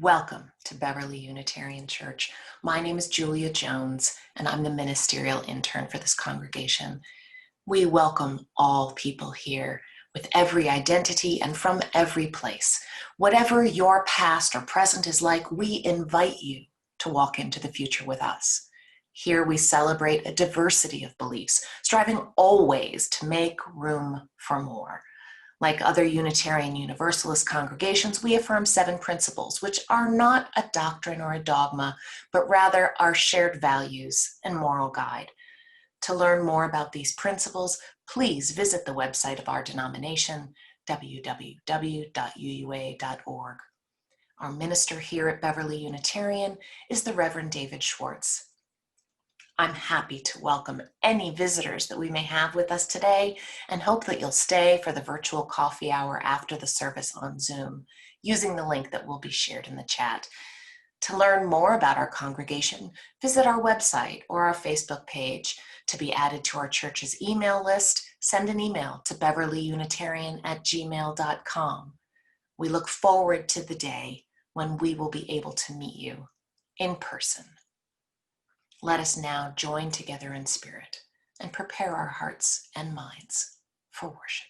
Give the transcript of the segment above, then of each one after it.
Welcome to Beverly Unitarian Church. My name is Julia Jones, and I'm the ministerial intern for this congregation. We welcome all people here with every identity and from every place. Whatever your past or present is like, we invite you to walk into the future with us. Here we celebrate a diversity of beliefs, striving always to make room for more. Like other Unitarian Universalist congregations, we affirm 7 principles, which are not a doctrine or a dogma, but rather our shared values and moral guide. To learn more about these principles, please visit the website of our denomination, www.uua.org. Our minister here at Beverly Unitarian is the Reverend David Schwartz. I'm happy to welcome any visitors that we may have with us today and hope that you'll stay for the virtual coffee hour after the service on Zoom using the link that will be shared in the chat. To learn more about our congregation, visit our website or our Facebook page. To be added to our church's email list, send an email to beverlyunitarian@gmail.com. We look forward to the day when we will be able to meet you in person. Let us now join together in spirit and prepare our hearts and minds for worship.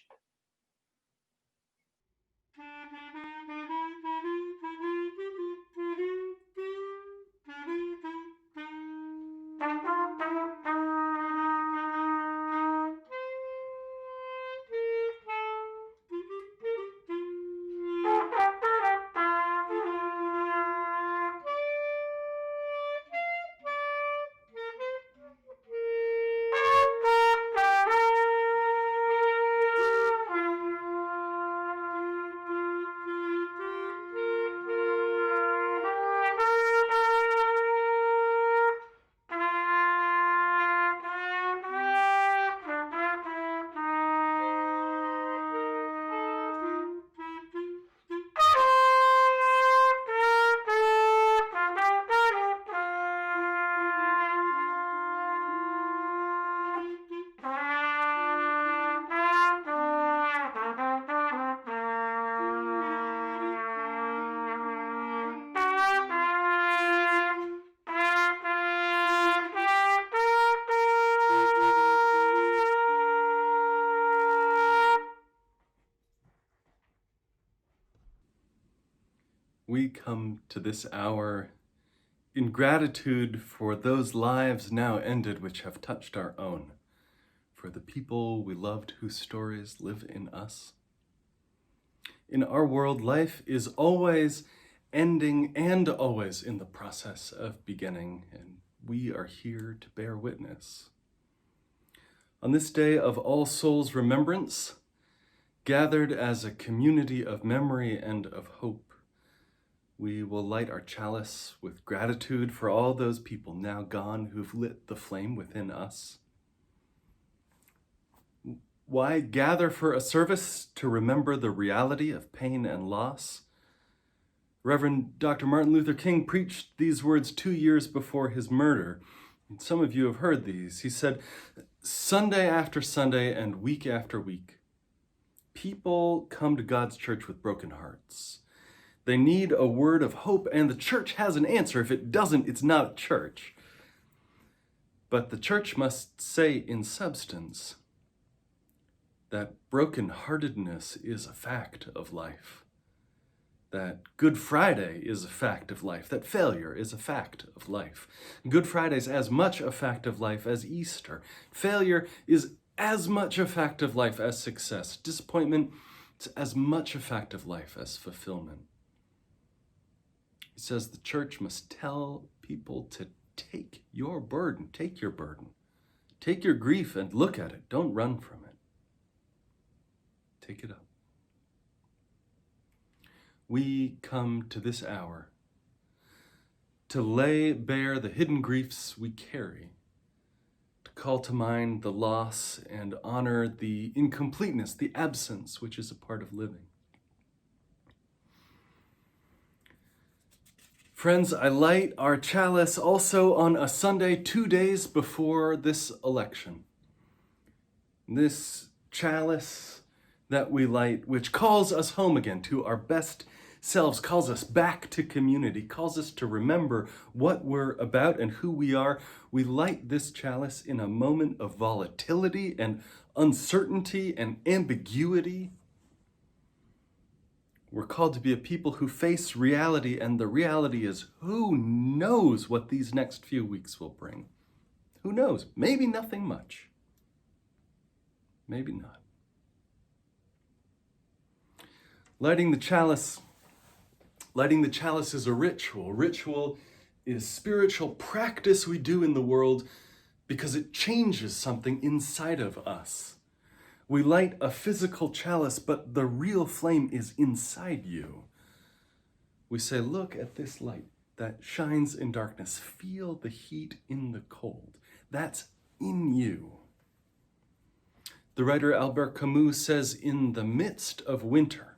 We come to this hour in gratitude for those lives now ended which have touched our own, for the people we loved whose stories live in us. In our world, life is always ending and always in the process of beginning, and we are here to bear witness. On this day of All Souls' Remembrance, gathered as a community of memory and of hope, we will light our chalice with gratitude for all those people now gone who've lit the flame within us. Why gather for a service to remember the reality of pain and loss? Reverend Dr. Martin Luther King preached these words 2 years before his murder. And some of you have heard these. He said, Sunday after Sunday and week after week, people come to God's church with broken hearts. They need a word of hope, and the church has an answer. If it doesn't, it's not a church. But the church must say in substance that brokenheartedness is a fact of life, that Good Friday is a fact of life, that failure is a fact of life. Good Friday's as much a fact of life as Easter. Failure is as much a fact of life as success. Disappointment is as much a fact of life as fulfillment. He says the church must tell people to take your burden, take your burden. Take your grief and look at it. Don't run from it. Take it up. We come to this hour to lay bare the hidden griefs we carry, to call to mind the loss and honor the incompleteness, the absence, which is a part of living. Friends, I light our chalice also on a Sunday 2 days before this election. This chalice that we light, which calls us home again to our best selves, calls us back to community, calls us to remember what we're about and who we are. We light this chalice in a moment of volatility and uncertainty and ambiguity. We're called to be a people who face reality, and the reality is, who knows what these next few weeks will bring? Who knows? Maybe nothing much. Maybe not. Lighting the chalice is a ritual. Ritual is spiritual practice we do in the world because it changes something inside of us. We light a physical chalice, but the real flame is inside you. We say, look at this light that shines in darkness. Feel the heat in the cold. That's in you. The writer Albert Camus says, in the midst of winter,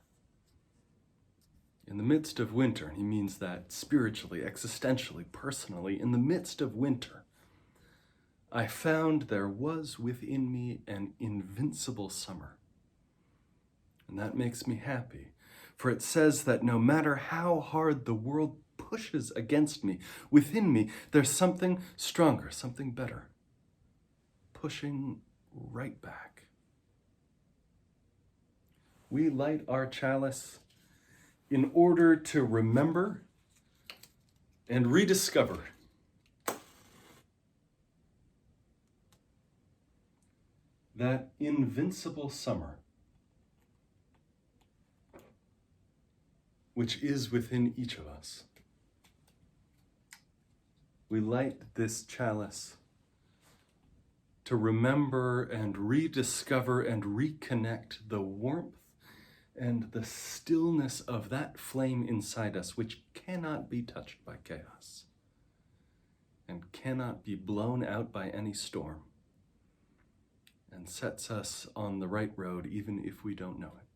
he means that spiritually, existentially, personally, in the midst of winter, I found there was within me an invincible summer. And that makes me happy, for it says that no matter how hard the world pushes against me, within me there's something stronger, something better, pushing right back. We light our chalice in order to remember and rediscover that invincible summer which is within each of us. We light this chalice to remember and rediscover and reconnect the warmth and the stillness of that flame inside us, which cannot be touched by chaos and cannot be blown out by any storm, and sets us on the right road even if we don't know it.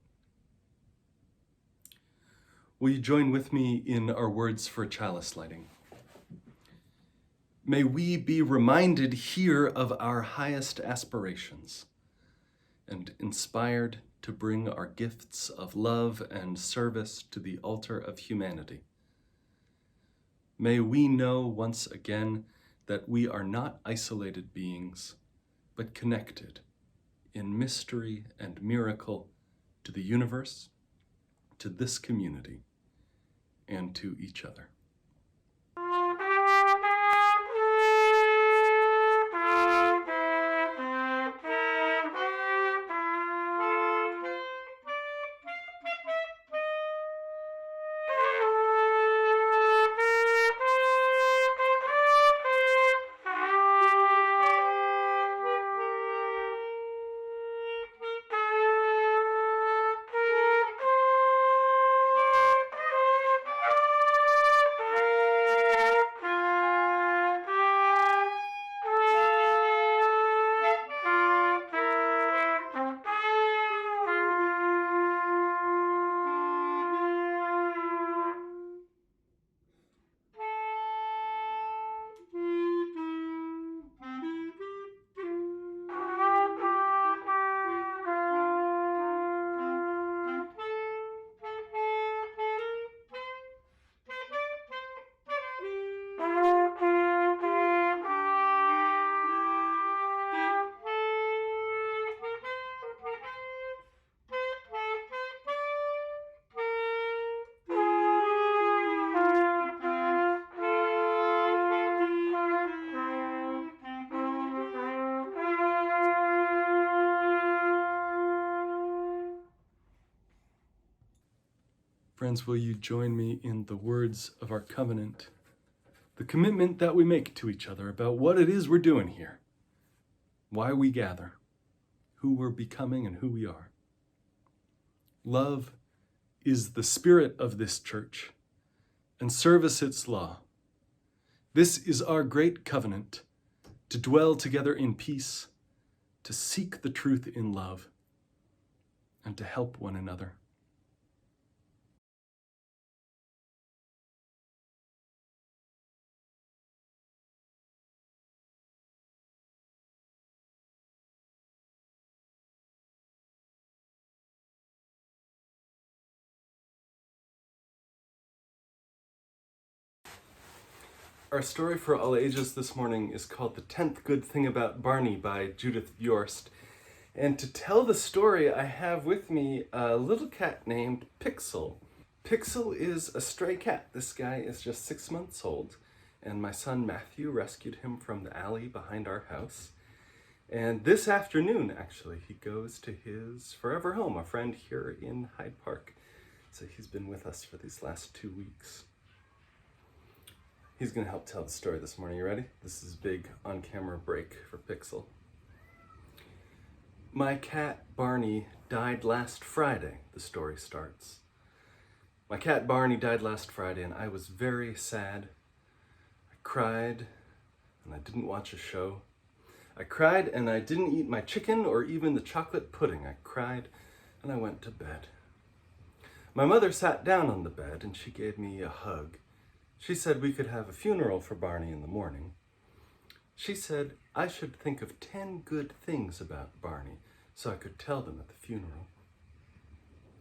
Will you join with me in our words for chalice lighting? May we be reminded here of our highest aspirations and inspired to bring our gifts of love and service to the altar of humanity. May we know once again that we are not isolated beings, but connected in mystery and miracle to the universe, to this community, and to each other. Friends, will you join me in the words of our covenant, the commitment that we make to each other about what it is we're doing here, why we gather, who we're becoming, and who we are. Love is the spirit of this church, and service its law. This is our great covenant, to dwell together in peace, to seek the truth in love, and to help one another. Our story for all ages this morning is called The 10th Good Thing About Barney by Judith Yorst. And to tell the story, I have with me a little cat named Pixel. Pixel is a stray cat. This guy is just 6 months old, and my son Matthew rescued him from the alley behind our house. And this afternoon, actually, he goes to his forever home, a friend here in Hyde Park. So he's been with us for these last 2 weeks. He's going to help tell the story this morning. You ready? This is a big on-camera break for Pixel. My cat Barney died last Friday, the story starts. My cat Barney died last Friday, and I was very sad. I cried, and I didn't watch a show. I cried, and I didn't eat my chicken or even the chocolate pudding. I cried, and I went to bed. My mother sat down on the bed, and she gave me a hug. She said we could have a funeral for Barney in the morning. She said I should think of 10 good things about Barney so I could tell them at the funeral.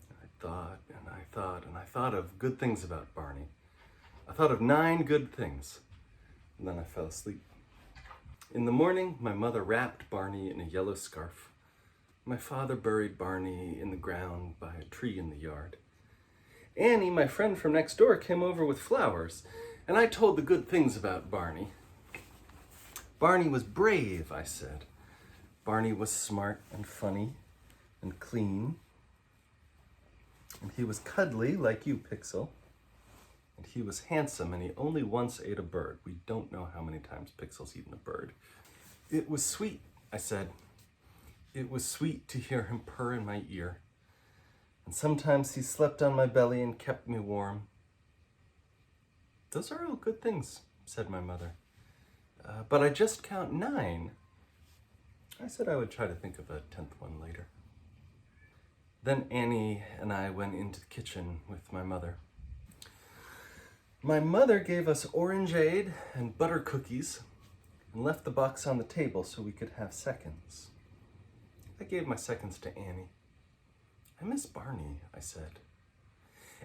I thought and I thought and I thought of good things about Barney. I thought of 9 good things, and then I fell asleep. In the morning, my mother wrapped Barney in a yellow scarf. My father buried Barney in the ground by a tree in the yard. Annie, my friend from next door, came over with flowers, and I told the good things about Barney. Barney was brave, I said. Barney was smart and funny and clean. And he was cuddly like you, Pixel. And he was handsome, and he only once ate a bird. We don't know how many times Pixel's eaten a bird. It was sweet, I said. It was sweet to hear him purr in my ear. And sometimes he slept on my belly and kept me warm. Those are all good things, said my mother. But I just count 9. I said I would try to think of a 10th one later. Then Annie and I went into the kitchen with my mother. My mother gave us orangeade and butter cookies and left the box on the table so we could have seconds. I gave my seconds to Annie. I miss Barney, I said.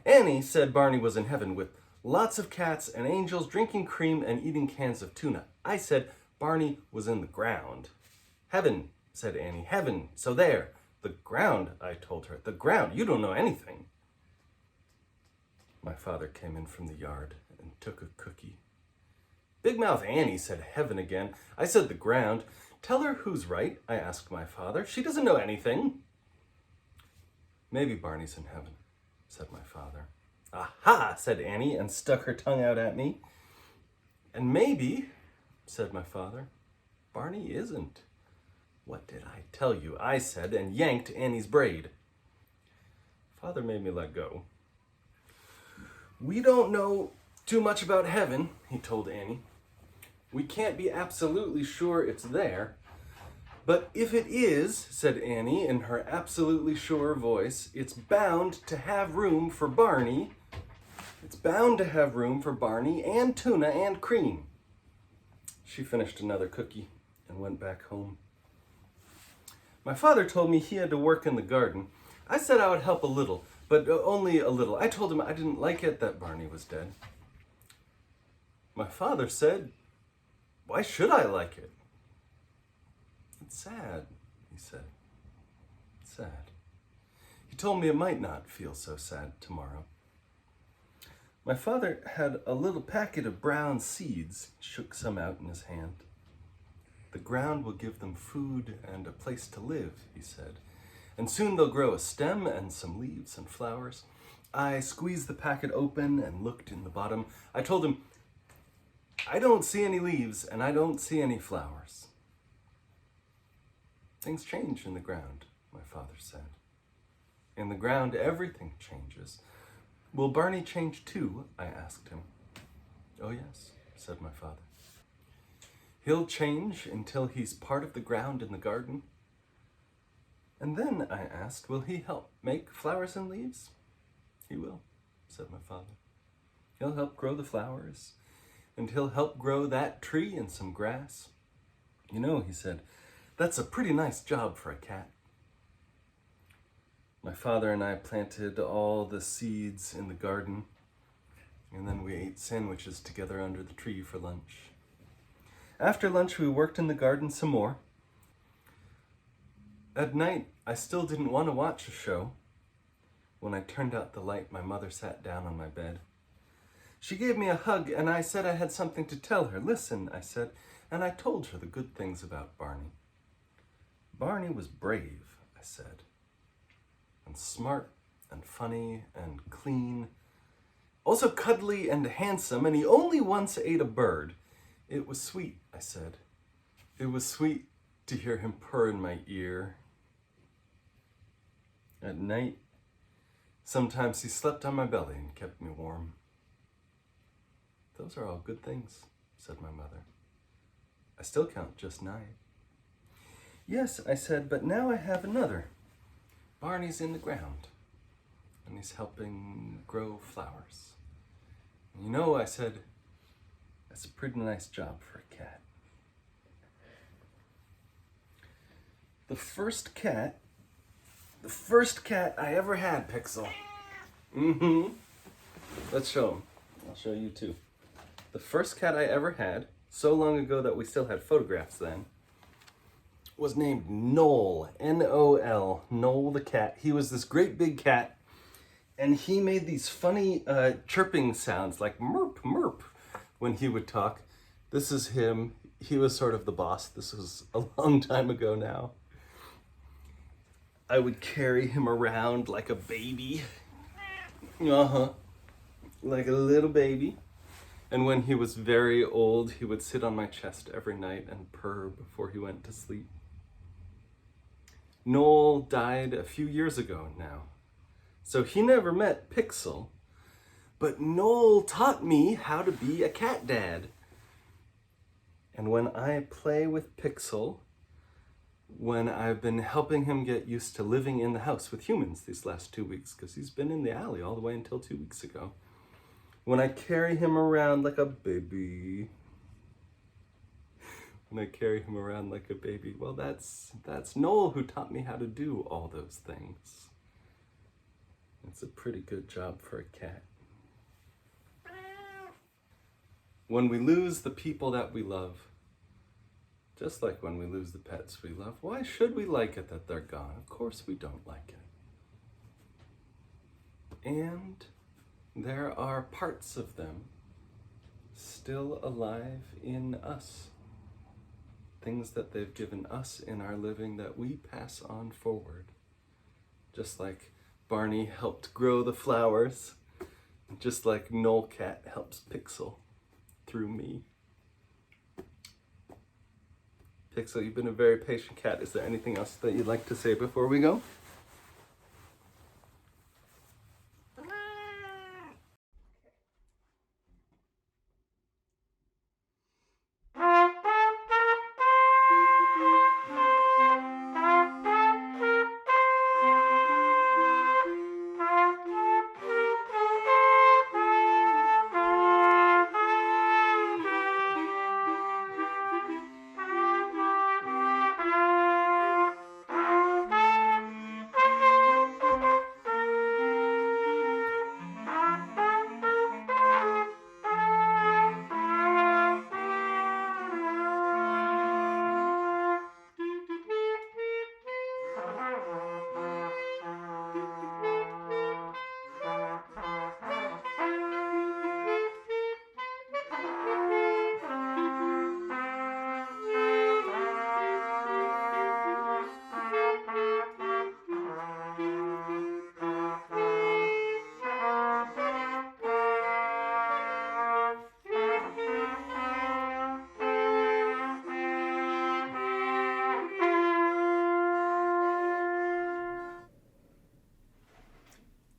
Annie said Barney was in heaven with lots of cats and angels drinking cream and eating cans of tuna. I said Barney was in the ground. Heaven, said Annie. Heaven, so there. The ground, I told her. The ground, you don't know anything. My father came in from the yard and took a cookie. Big Mouth Annie said heaven again. I said the ground. Tell her who's right, I asked my father. She doesn't know anything. Maybe Barney's in heaven, said my father. Aha, said Annie and stuck her tongue out at me. And maybe, said my father, Barney isn't. What did I tell you? I said, and yanked Annie's braid. Father made me let go. We don't know too much about heaven, he told Annie. We can't be absolutely sure it's there. But if it is, said Annie in her absolutely sure voice, it's bound to have room for Barney. It's bound to have room for Barney and tuna and cream. She finished another cookie and went back home. My father told me he had to work in the garden. I said I would help a little, but only a little. I told him I didn't like it that Barney was dead. My father said, why should I like it? It's sad, he said. Sad. He told me it might not feel so sad tomorrow. My father had a little packet of brown seeds, shook some out in his hand. The ground will give them food and a place to live, he said. And soon they'll grow a stem and some leaves and flowers. I squeezed the packet open and looked in the bottom. I told him, I don't see any leaves and I don't see any flowers. Things change in the ground, my father said. In the ground, everything changes. Will Barney change too? I asked him. Oh yes, said my father. He'll change until he's part of the ground in the garden. And then, I asked, will he help make flowers and leaves? He will, said my father. He'll help grow the flowers, and he'll help grow that tree and some grass. You know, he said, that's a pretty nice job for a cat. My father and I planted all the seeds in the garden, And then we ate sandwiches together under the tree for lunch. After lunch, we worked in the garden some more. At night, I still didn't want to watch a show. When I turned out the light, my mother sat down on my bed. She gave me a hug, and I said I had something to tell her. Listen, I said, and I told her the good things about Barney. Barney was brave, I said, and smart and funny and clean, also cuddly and handsome, and he only once ate a bird. It was sweet, I said. It was sweet to hear him purr in my ear. At night, sometimes he slept on my belly and kept me warm. Those are all good things, said my mother. I still count just 9. Yes, I said, but now I have another. Barney's in the ground, and he's helping grow flowers. And you know, I said, that's a pretty nice job for a cat. The first cat I ever had, Pixel. Let's show him. I'll show you too. The first cat I ever had, so long ago that we still had photographs then, was named Noel, N-O-L, Noel the cat. He was this great big cat, and he made these funny chirping sounds like merp, merp when he would talk. This is him. He was sort of the boss. This was a long time ago now. I would carry him around like a baby. Like a little baby. And when he was very old, he would sit on my chest every night and purr before he went to sleep. Noel died a few years ago now, so he never met Pixel, but Noel taught me how to be a cat dad. And when I play with Pixel, when I've been helping him get used to living in the house with humans these last 2 weeks, because he's been in the alley all the way until 2 weeks ago, when I carry him around like a baby, well, that's Noel who taught me how to do all those things. It's a pretty good job for a cat. When we lose the people that we love, just like when we lose the pets we love, why should we like it that they're gone? Of course we don't like it. And there are parts of them still alive in us. Things that they've given us in our living that we pass on forward. Just like Barney helped grow the flowers, just like Noel Cat helps Pixel through me. Pixel, you've been a very patient cat. Is there anything else that you'd like to say before we go?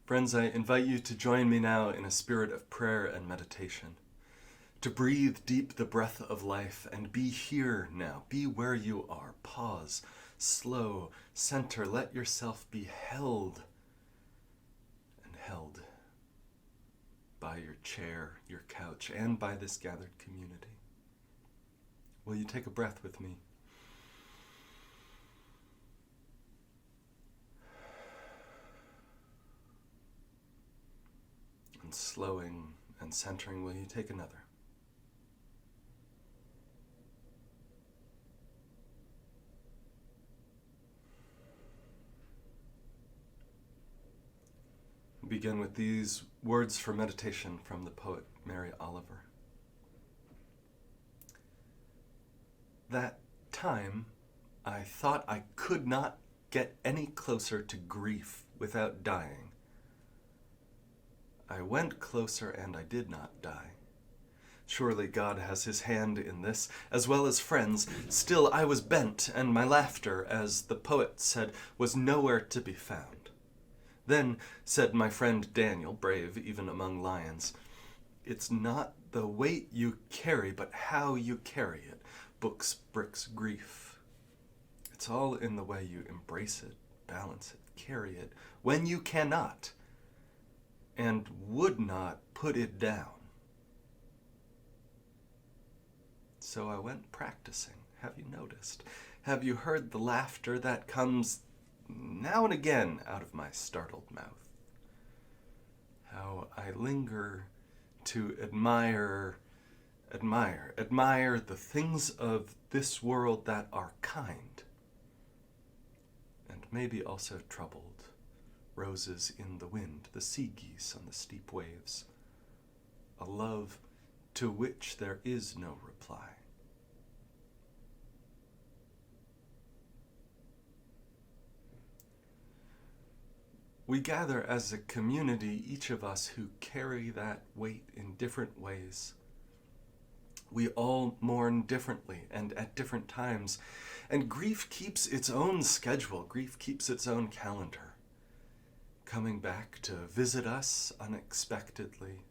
Friends, I invite you to join me now in a spirit of prayer and meditation. To breathe deep the breath of life and be here now. Be where you are. Pause. Slow. Center. Let yourself be held and held by your chair, your couch, and by this gathered community. Will you take a breath with me? And slowing and centering, will you take another? Begin with these words for meditation from the poet Mary Oliver. That time I thought I could not get any closer to grief without dying. I went closer and I did not die. Surely God has his hand in this, as well as friends. Still I was bent, and my laughter, as the poet said, was nowhere to be found. Then said my friend Daniel, brave even among lions, "It's not the weight you carry, but how you carry it, books, bricks, grief. It's all in the way you embrace it, balance it, carry it, when you cannot, and would not put it down." So I went practicing. Have you noticed? Have you heard the laughter that comes now and again out of my startled mouth? How I linger to admire the things of this world that are kind, and maybe also troubled. Roses in the wind, the sea geese on the steep waves, a love to which there is no reply. We gather as a community, each of us who carry that weight in different ways. We all mourn differently and at different times, and grief keeps its own schedule. Grief keeps its own calendar, coming back to visit us unexpectedly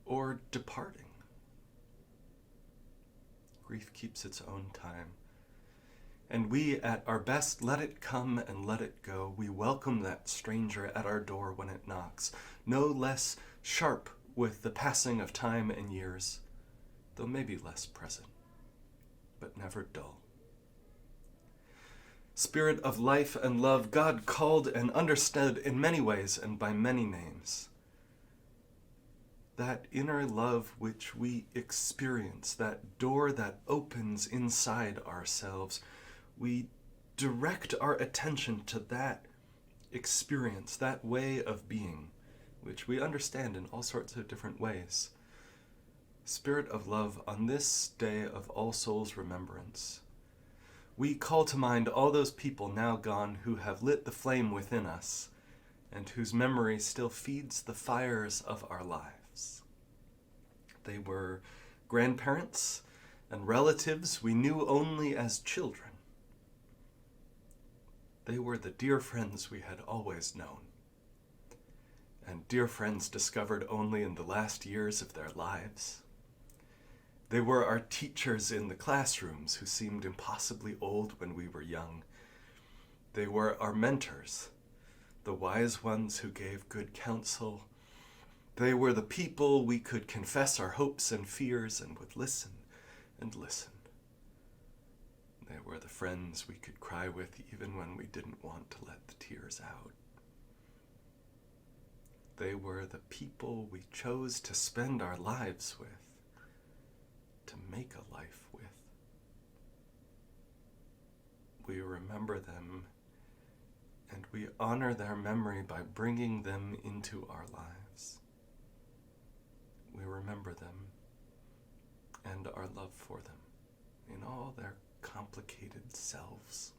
or departing. Grief keeps its own time. And we, at our best, let it come and let it go. We welcome that stranger at our door when it knocks, no less sharp with the passing of time and years, though maybe less present, but never dull. Spirit of life and love, God called and understood in many ways and by many names. That inner love which we experience, that door that opens inside ourselves, we direct our attention to that experience, that way of being, which we understand in all sorts of different ways. Spirit of love, on this day of All Souls' Remembrance, we call to mind all those people now gone who have lit the flame within us and whose memory still feeds the fires of our lives. They were grandparents and relatives we knew only as children. They were the dear friends we had always known, and dear friends discovered only in the last years of their lives. They were our teachers in the classrooms who seemed impossibly old when we were young. They were our mentors, the wise ones who gave good counsel. They were the people we could confess our hopes and fears and would listen and listen. They were the friends we could cry with even when we didn't want to let the tears out. They were the people we chose to spend our lives with, to make a life with. We remember them, and we honor their memory by bringing them into our lives. We remember them and our love for them in all their complicated selves.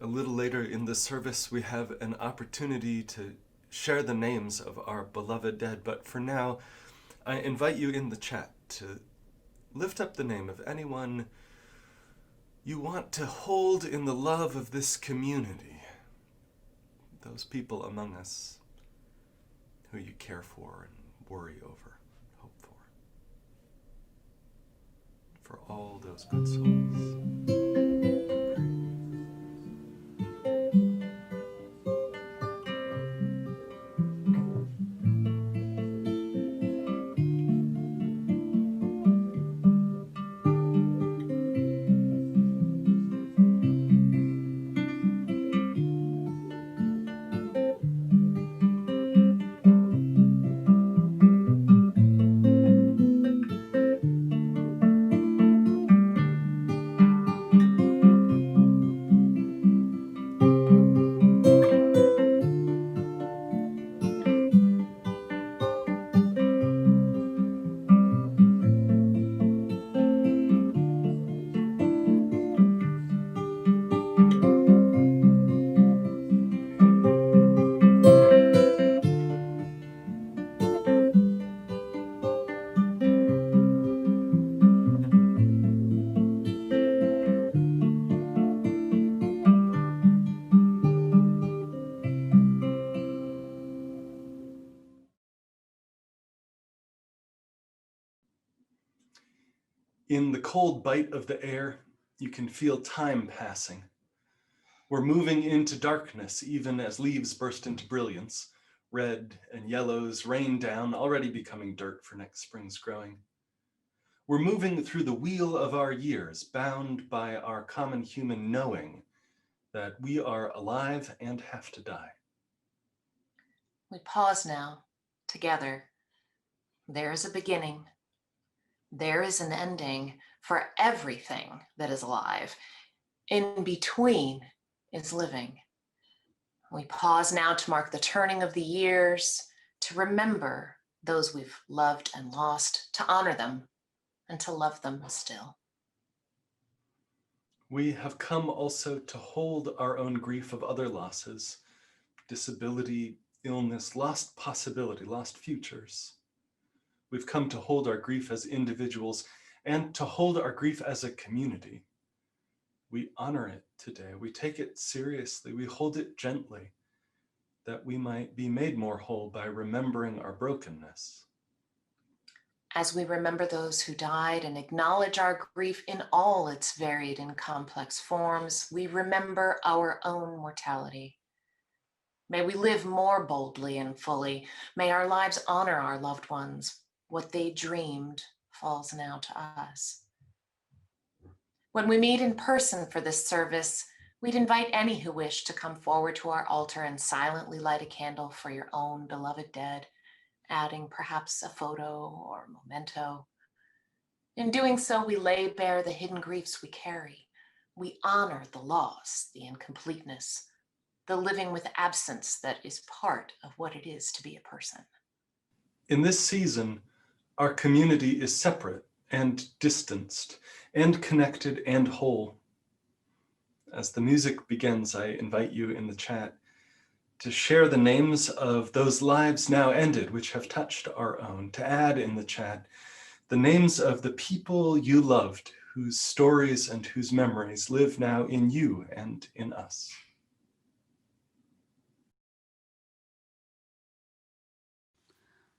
A little later in the service, we have an opportunity to share the names of our beloved dead, but for now, I invite you in the chat to lift up the name of anyone you want to hold in the love of this community, those people among us who you care for and worry over, hope for all those good souls. In the cold bite of the air, you can feel time passing. We're moving into darkness even as leaves burst into brilliance. Red and yellows rain down, already becoming dirt for next spring's growing. We're moving through the wheel of our years, bound by our common human knowing that we are alive and have to die. We pause now, together. There is a beginning. There is an ending for everything that is alive. In between is living. We pause now to mark the turning of the years, to remember those we've loved and lost, to honor them and to love them still. We have come also to hold our own grief of other losses, disability, illness, lost possibility, lost futures. We've come to hold our grief as individuals and to hold our grief as a community. We honor it today. We take it seriously. We hold it gently, that we might be made more whole by remembering our brokenness. As we remember those who died and acknowledge our grief in all its varied and complex forms, we remember our own mortality. May we live more boldly and fully. May our lives honor our loved ones. What they dreamed falls now to us. When we meet in person for this service, we'd invite any who wish to come forward to our altar and silently light a candle for your own beloved dead, adding perhaps a photo or memento. In doing so, we lay bare the hidden griefs we carry. We honor the loss, the incompleteness, the living with absence that is part of what it is to be a person. In this season, our community is separate and distanced and connected and whole. As the music begins, I invite you in the chat to share the names of those lives now ended which have touched our own, to add in the chat the names of the people you loved, whose stories and whose memories live now in you and in us.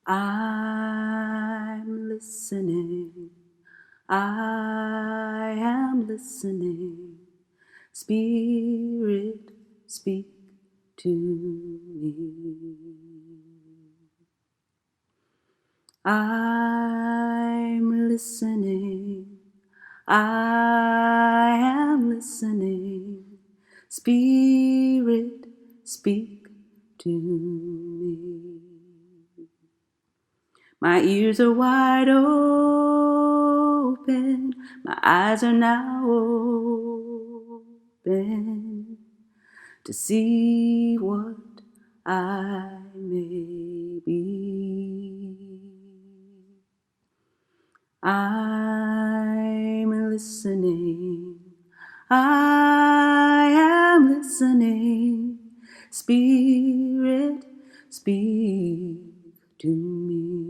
I'm listening. I am listening. Spirit, speak to me. I'm listening. I am listening. Spirit, speak to me. My ears are wide open. My eyes are now open to see what I may be. I'm listening. I am listening. Spirit, speak to me.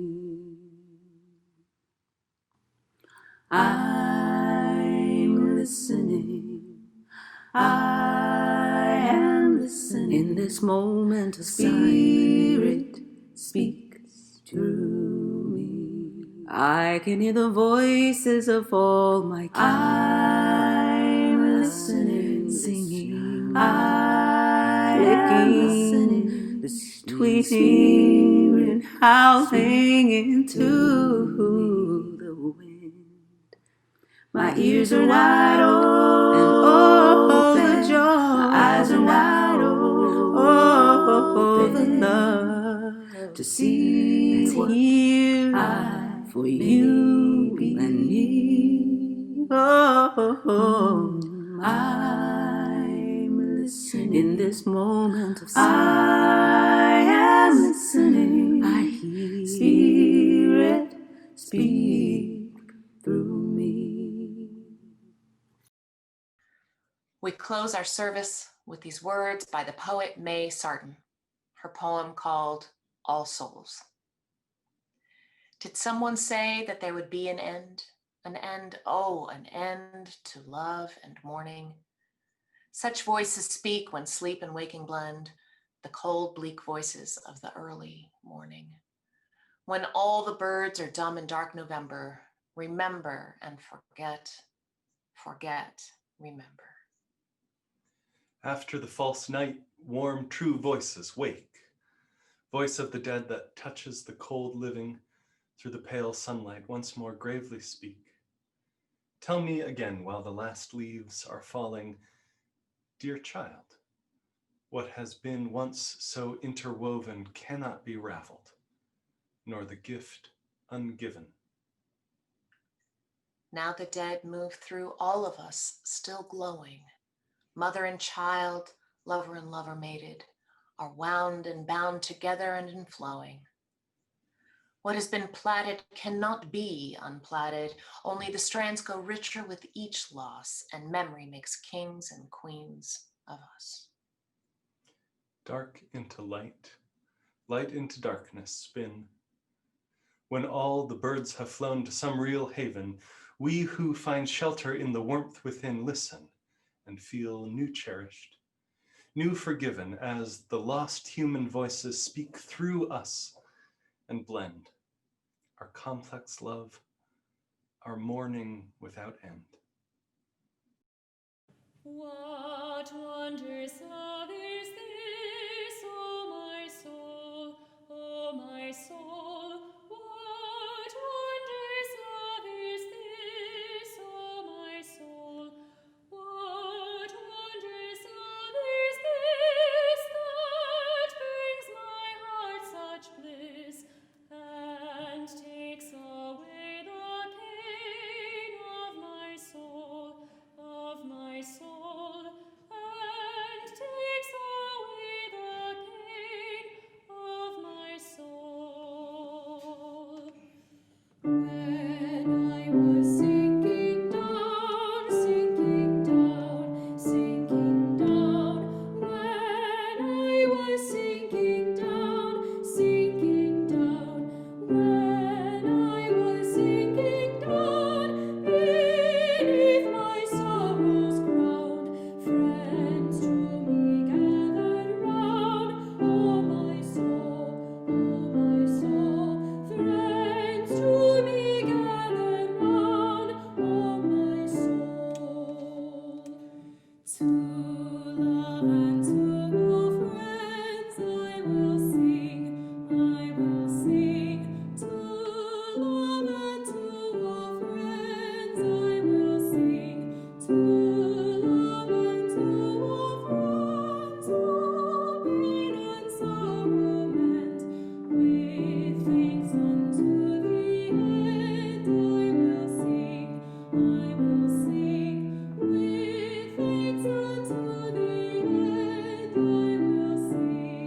I'm listening. I am listening. In this moment of Spirit, speak through me. I can hear the voices of all my kind. I'm listening, singing. I am listening, tweeting and howling into the wind. My ears are wide open, and oh, the joy. My eyes are wide open, oh, the love to see and what hear for you and me. Oh, I'm listening in this moment of silence. I am listening. I hear Spirit speak through me. We close our service with these words by the poet May Sarton, her poem called All Souls. Did someone say that there would be an end, oh, an end to love and mourning? Such voices speak when sleep and waking blend, the cold, bleak voices of the early morning. When all the birds are dumb in dark November, Remember and forget, forget, remember. After the false night, warm, true voices wake. Voice of the dead that touches the cold living through the pale sunlight, once more gravely speak. Tell me again while the last leaves are falling, dear child, what has been once so interwoven cannot be raveled, nor the gift ungiven. Now the dead move through all of us, still glowing. Mother and child, lover and lover mated, are wound and bound together and inflowing. What has been plaited cannot be unplaited, only the strands go richer with each loss, and memory makes kings and queens of us. Dark into light, light into darkness spin. When all the birds have flown to some real haven, we who find shelter in the warmth within listen and feel new cherished, new forgiven as the lost human voices speak through us and blend our complex love, our mourning without end. What wondrous love is this, O my soul, O my soul? What wondrous love is this, O my soul? What wondrous love is this that brings my heart such bliss and takes away the pain of my soul, and takes away the pain of my soul. When I was sinking down, sinking down, sinking down, when I was sinking down, sinking down, when I was sinking down, beneath my sorrow's ground, friends to me gathered round, oh my soul, friends to me gathered round, oh my soul. To love and to all friends I will sing, I will sing. To love and to all friends I will sing. To love and to all friends, all pain and sorrow meant, with thanks unto the end I will sing, I will sing. With thanks unto the end I will sing.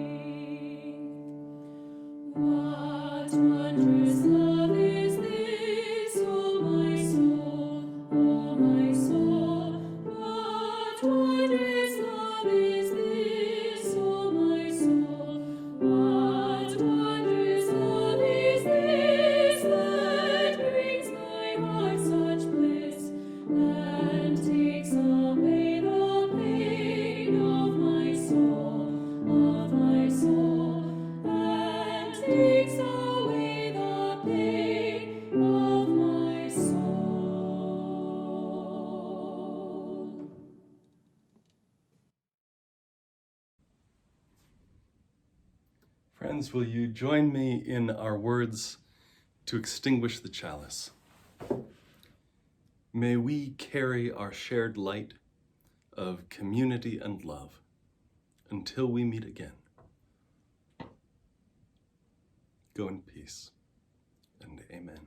What wondrous love is this, O my soul, O my soul? What wondrous love is this, O my soul? What wondrous love is this that brings my heart such bliss and takes away the pain of my soul, and takes away the pain of my soul. Friends, will you join me in our words to extinguish the chalice? May we carry our shared light of community and love until we meet again. Go in peace, and amen.